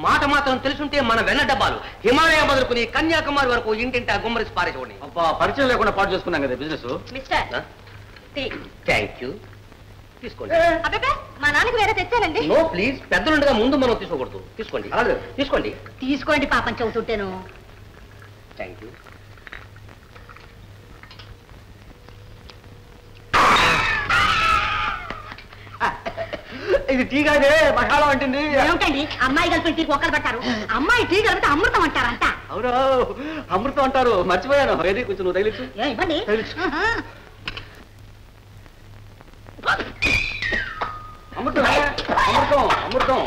మాట మాత్రం తెలుసుంటే మన వెన్న డబ్బాలు హిమాలయ మొదలుకుని కన్యాకుమారి వరకు ఇంటింటా గుమ్మరిసి పారేసుకోండి. అబ్బా పరిచయం లేకుండా పాటు చేసుకున్నాం కదా బిజినెస్. Thank you. తీసుకోండి. మా నాన్నకి వేరే తెచ్చానండి. నో ప్లీజ్, పెద్దలుండగా ముందు మనం తీసుకోకూడదు. తీసుకోండి. తీసుకోండి తీసుకోండి పాపం చదువుతుంటేను. Thank you. ఇది టీ కాదే మసాలా అంటుంది. ఏమిటండి అమ్మాయి కలిపి టీ ఒక్కలు పట్టారు, అమ్మాయి టీ కలిపితే అమృతం అంటారంట. అవును అమృతం అంటారు, మర్చిపోయాను. ఏది కొంచెం నువ్వు తగిలిచ్చు. ఇవ్వండి. అమృతం అమృతం అమృతం.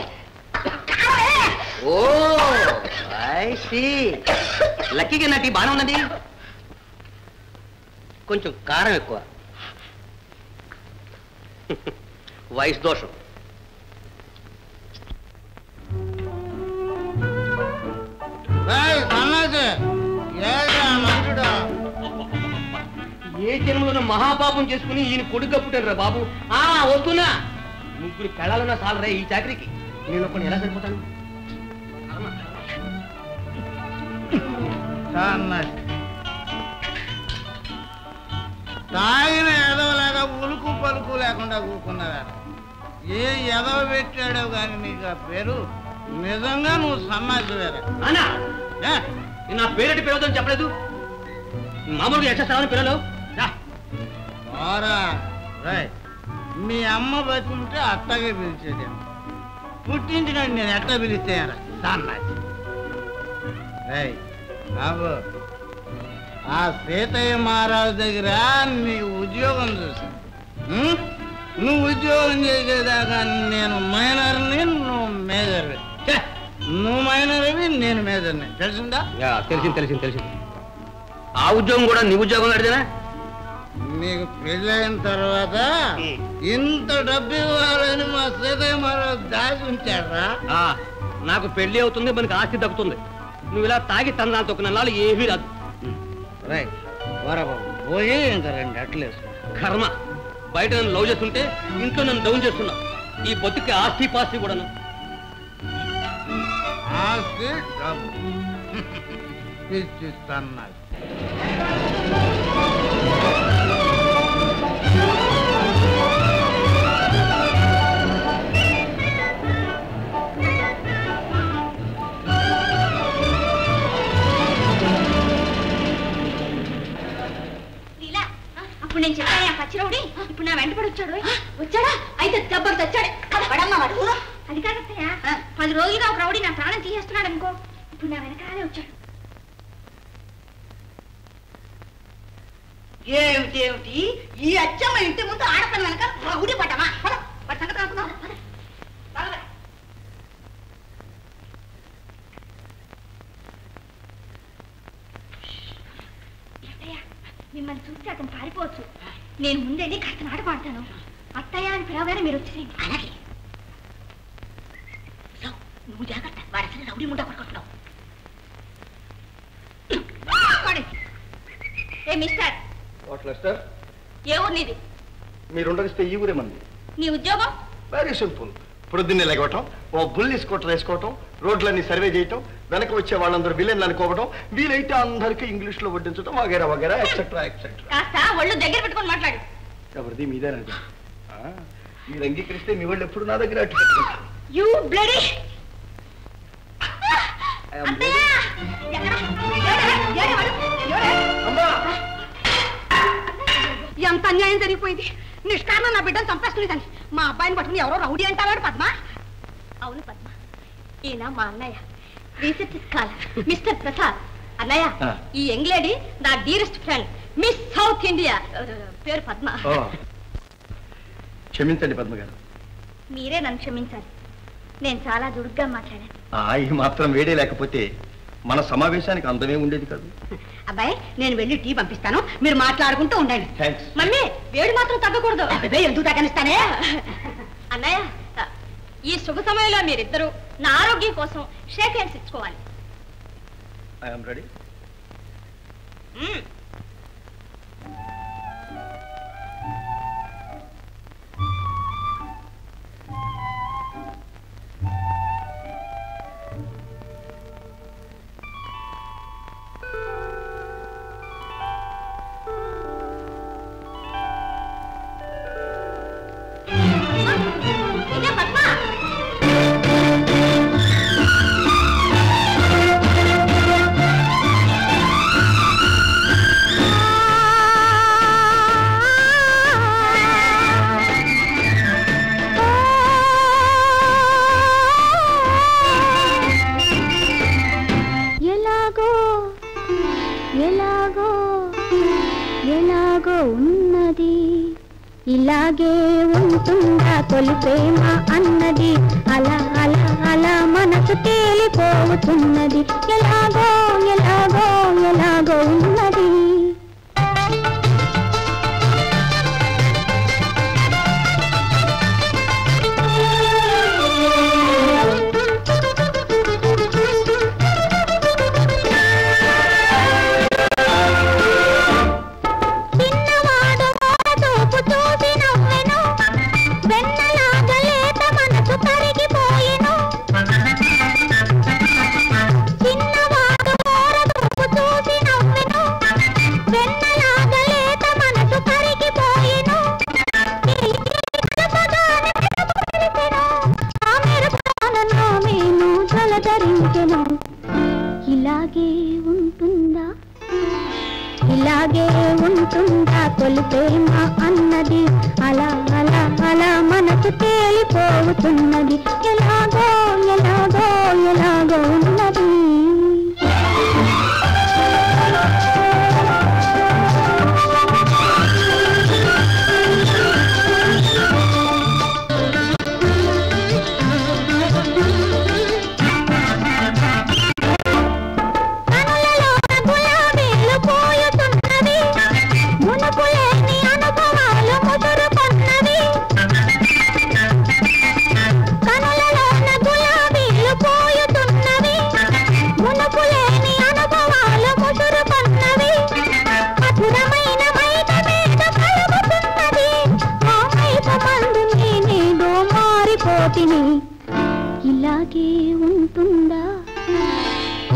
ఓ ఐ సీ. లక్కీగా నా టీ బాగానే ఉన్నది, కొంచెం కారం ఎక్కువ. వయసు దోషం. ఏ జన్మలో మహాపాపం చేసుకుని ఈయన కొడుకు పుట్టారు రా బాబు. వస్తున్నా. ముగ్గురు పెళ్ళాలన్నా సాలరా ఈ చాకరీకి. నేను ఒక్కడిని ఎలా సరిపోతాను? తాగిన ఎదవలాగా ఉలుకు పలుకు లేకుండా కూకున్నదా? ఏ ఎదవ పెట్టాడో కానీ నీకు ఆ పేరు. నిజంగా నువ్వు సన్నాసివేరా? నా పేరెట్టి పిలవద్దని చెప్పలేదు. మామూలుగా ఎచ్చేస్తామని పిల్లలు. మీ అమ్మ బతుకుంటే అట్టగే పిలిచేదేమో, పుట్టించినాడు నేను ఎట్లా పిలిస్తేరా సన్నాసి. బాబు ఆ సీతయ్య మహారాజు దగ్గర నీ ఉద్యోగం చూసా. నువ్వు ఉద్యోగం చేసేదాకా నేను మైనర్ని, నువ్వు మేజర్వి. నువ్వు మైనర్వి, నేను మేజర్ని. తెలిసిందా? తెలిసింది. ఆ ఉద్యోగం కూడా నీ ఉద్యోగం అడిగినా? నీకు పెళ్ళైన తర్వాత ఇంత డబ్బు ఇవ్వాలని మా సీతయ్య మహారాజు దాచి ఉంచారా? నాకు పెళ్లి అవుతుంది, మనకి ఆస్తి దక్కుతుంది. నువ్వు ఇలా తాగి తందాలు తొక్కిన నాళ్ళు ఏమీ రాదు. పోయి ఇంకా 2 అట్లు వేసుకో. కర్మ, బయట నన్ను లవ్ చేస్తుంటే ఇంట్లో నన్ను డౌన్ చేస్తున్నా. ఈ బతుకి ఆస్తి పాస్తి కూడాను. ఆస్తి డబ్బు ఇచ్చిస్తాను. ఇప్పుడు నేను చెప్పాను పచ్చిరవుడి ఇప్పుడు నా వెంటపడి వచ్చాడా? అయితే దెబ్బకి తెచ్చాడు పడమ్మా వాడు. అది కాదత్తయ్య, 10 రోజులుగా ఒక రౌడీ నా ప్రాణం తీసేస్తున్నాడు అనుకో. ఇప్పుడు నా వెనకాలే వచ్చాడు. ఏమిటి ఈ అచ్చమ్మ ఇంటి ముందు ఆడపని వెనక రౌడీ పడ్డామా? మిమ్మల్ని చూస్తే అతను పారిపోవచ్చు. నేను ముందెళ్ళి కాస్త నాట పాడతాను. అత్తయ్య అని పిలవగానే మీరు వచ్చేయండి. అలాగే నువ్వు జాగ్రత్త, వాడసరి రౌడీ ముండా పడుకుంటున్నావు. ఏ మిస్టర్, ఏ ఊరు నీది? మీరు ఉండగిస్తే ఈ ఊరే మంది. నీ ఉద్యోగం? Very simple. పొద్దున్నే లెగవటం, ఓ బుల్లి స్కూటర్ వేసుకోవటం, రోడ్లన్నీ సర్వే చేయటం, వెనక వచ్చే వాళ్ళందరూ విలన్లు అనుకోవడం, వీలైతే అందరికీ ఇంగ్లీష్ లో వడ్డించడం, వగేరా వగేరా ఎక్సెట్రా ఎక్సెట్రా. కాస్త ఒళ్ళు దగ్గర పెట్టుకొని మాట్లాడు. ఎవరిది? మీదేనండి. మీరు అంగీకరిస్తే మీ వాళ్ళు ఎప్పుడు నా దగ్గర అట్టు పెట్టుకుంటారు. You bloody. ఎంత అన్యాయం జరిగిపోయింది. నిష్కారణం నా బిడ్డను చంపేసుకునేదాన్ని. మా అబ్బాయిని పట్టుకుని ఎవరో రౌడీ అంటావాడు పద్మ. అవును పద్మ, ఈయన మా అన్నయ్య, రీసెర్చ్ స్కాలర్ మిస్టర్ ప్రసాద్. అన్నయ్య, ఈ యంగ్ లేడీ నా dearest friend miss south India, పేరు పద్మ. క్షమించండి పద్మ గారు. మీరే నన్ను క్షమించాలి. నేను చాలా దుడుగ్గా మాట్లాడాను. ఈ మాత్రం వేడే లేకపోతే మన సమావేశానికి అందమే ఉండేది కాదు. అబ్బాయి, నేను వెళ్ళి టీ పంపిస్తాను, మీరు మాట్లాడుకుంటూ ఉండండి. మమ్మీ, వేడి మాత్రం తగ్గకూడదు. అబ్బాయి, ఎందుకు తగ్గనిస్తానే? అన్నయ్య, ఈ శుభ సమయంలో మీరిద్దరూ నా ఆరోగ్యం కోసం షేక్ హ్యాండ్స్ ఇచ్చుకోవాలి. I am ready. ఇలాగే ఉంటుందా తొలి ప్రేమ అన్నది అలా అలా అలా మనసు తేలిపోతున్నది ఎలాగో ఎలాగో ఎలాగో ఉన్నది ఇలాగే ఉంటుందా తొలి ప్రేమ అన్నది అలా అలా అలా మనసు తేలిపోతున్నది ఎలాగో ఎలాగో ఎలాగో ఉన్నది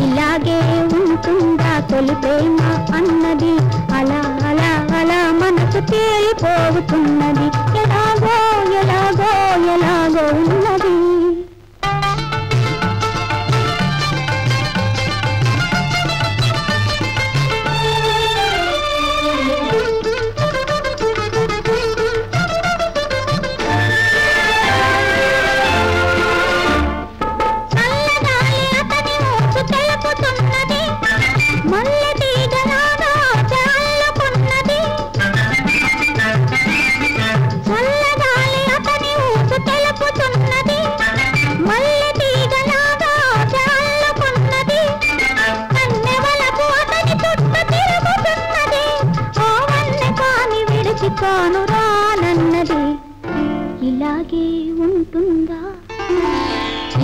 ఇలాగే ఉంటుందా తొలి ప్రేమ అన్నది అలా అలా అలా మనసు తేలిపోతున్నది ఎలాగో ఎలాగో ఎలాగో ఉన్నది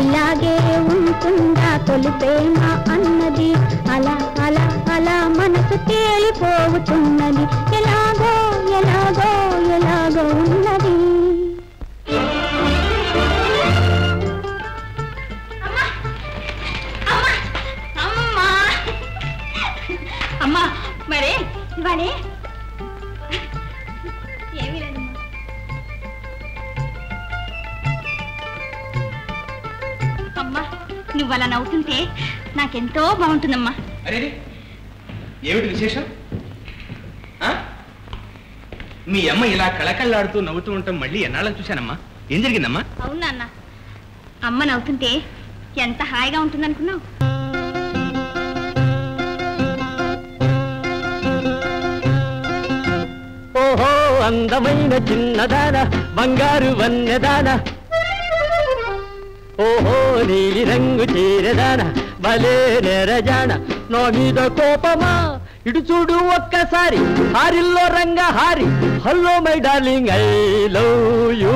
ఇలాగే ఉంటుందా తొలి ప్రేమ అన్నది అలా అలా అలా మనసు తేలిపోతున్నది ఎలాగో ఎలాగో ఎలాగో ఉన్నది అమ్మా మరే ఇవాళే ఏమీ లేదమ్మా అమ్మా నువ్వు అలా నవ్వుతుంటే నాకెంతో బాగుంటుందమ్మా అరే ఏమిటి విశేషం మీ అమ్మ ఇలా కళకళలాడుతూ నవ్వుతూ ఉంటాం మళ్ళీ ఎన్నాళ్ళని చూశానమ్మా ఏం జరిగిందమ్మా అవునా అన్న అమ్మ నవ్వుతుంటే ఎంత హాయిగా ఉంటుందనుకున్నావు ఓహో అందమైన చిన్నదాన బంగారు వన్యదాన ఓహో నీలి రంగు చీరదాన భలే నెరజాన నా మీద కోపమా ఇటు చూడు ఒక్కసారి హారిల్లో రంగ హారి hello my darling I love you